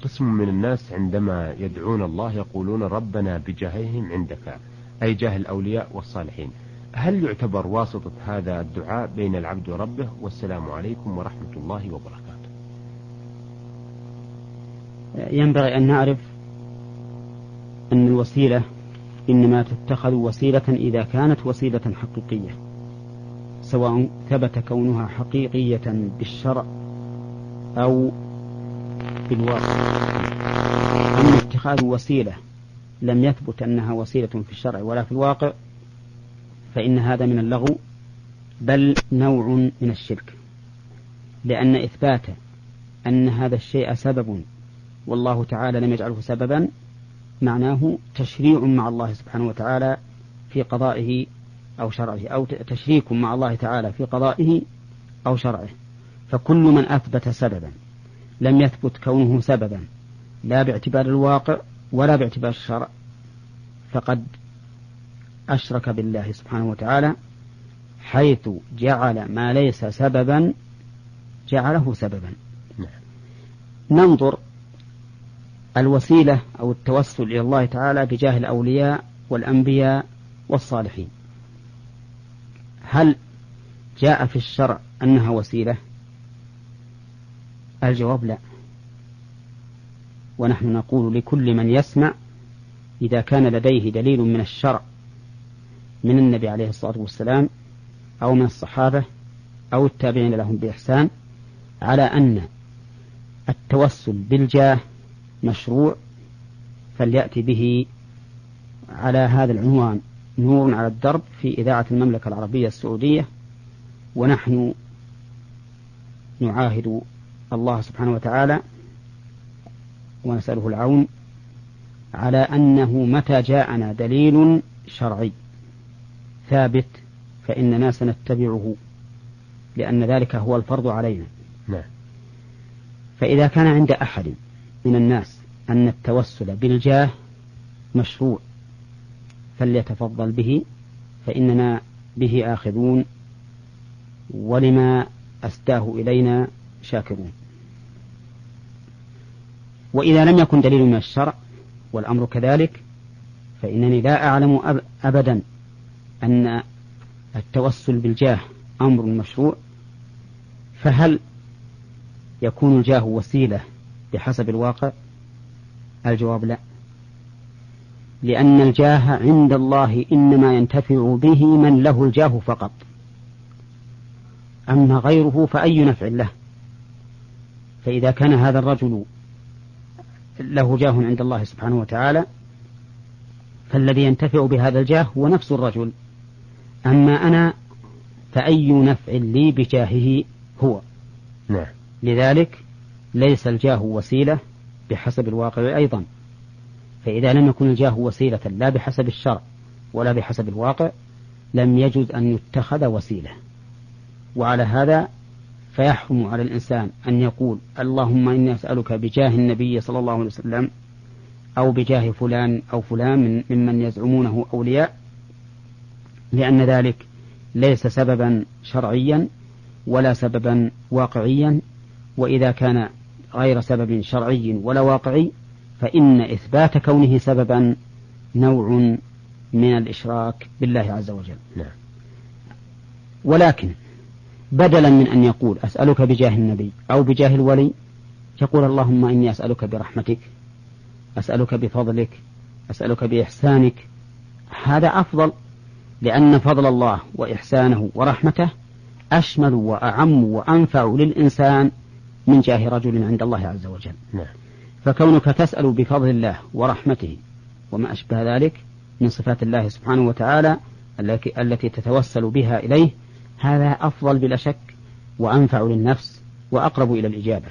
قسم من الناس عندما يدعون الله يقولون ربنا بجاههم عندك، أي جاه الأولياء والصالحين، هل يعتبر واسطة هذا الدعاء بين العبد وربه؟ والسلام عليكم ورحمة الله وبركاته. ينبغي أن نعرف أن الوسيلة إنما تتخذ وسيلة إذا كانت وسيلة حقيقية، سواء ثبت كونها حقيقية بالشرع أو بالواقع. أما اتخاذ وسيلة لم يثبت أنها وسيلة في الشرع ولا في الواقع فإن هذا من اللغو، بل نوع من الشرك، لأن إثبات أن هذا الشيء سبب والله تعالى لم يجعله سببا معناه تشريع مع الله سبحانه وتعالى في قضائه أو شرعه، أو تشريك مع الله تعالى في قضائه أو شرعه. فكل من أثبت سببا لم يثبت كونه سببا لا باعتبار الواقع ولا باعتبار الشرع فقد أشرك بالله سبحانه وتعالى، حيث جعل ما ليس سببا جعله سببا. ننظر الوسيلة أو التوسل إلى الله تعالى بجاه الأولياء والأنبياء والصالحين، هل جاء في الشرع أنها وسيلة؟ الجواب لا. ونحن نقول لكل من يسمع إذا كان لديه دليل من الشرع من النبي عليه الصلاة والسلام أو من الصحابة أو التابعين لهم بإحسان على أن التوسل بالجاه مشروع فليأتي به على هذا العنوان نور على الدرب في إذاعة المملكة العربية السعودية، ونحن نعاهد الله سبحانه وتعالى ونسأله العون على أنه متى جاءنا دليل شرعي ثابت فإننا سنتبعه، لأن ذلك هو الفرض علينا. فإذا كان عند أحد من الناس أن التوسل بالجاه مشروع فليتفضل به، فإننا به آخذون ولما أسداه إلينا شاكرون. وإذا لم يكن دليل من الشرع والأمر كذلك فإنني لا أعلم أبدا أن التوسل بالجاه أمر مشروع. فهل يكون الجاه وسيلة بحسب الواقع؟ الجواب لا، لأن الجاه عند الله إنما ينتفع به من له الجاه فقط، أما غيره فأي نفع له. فإذا كان هذا الرجل له جاه عند الله سبحانه وتعالى فالذي ينتفع بهذا الجاه هو نفس الرجل، أما أنا فأي نفع لي بجاهه هو. لذلك ليس الجاه وسيلة بحسب الواقع أيضا. فإذا لم يكن الجاه وسيلة لا بحسب الشرع ولا بحسب الواقع لم يجوز أن يتخذ وسيلة. وعلى هذا فيحرم على الإنسان أن يقول اللهم إني أسألك بجاه النبي صلى الله عليه وسلم أو بجاه فلان أو فلان ممن يزعمونه أولياء، لأن ذلك ليس سببا شرعيا ولا سببا واقعيا. وإذا كان غير سبب شرعي ولا واقعي فإن إثبات كونه سببا نوع من الإشراك بالله عز وجل. ولكن بدلا من أن يقول أسألك بجاه النبي أو بجاه الولي يقول اللهم إني أسألك برحمتك، أسألك بفضلك، أسألك بإحسانك. هذا أفضل، لأن فضل الله وإحسانه ورحمته أشمل وأعم وأنفع للإنسان من جاه رجل عند الله عز وجل. فكونك تسأل بفضل الله ورحمته وما أشبه ذلك من صفات الله سبحانه وتعالى التي تتوسل بها إليه، هذا أفضل بلا شك وأنفع للنفس وأقرب إلى الإجابة.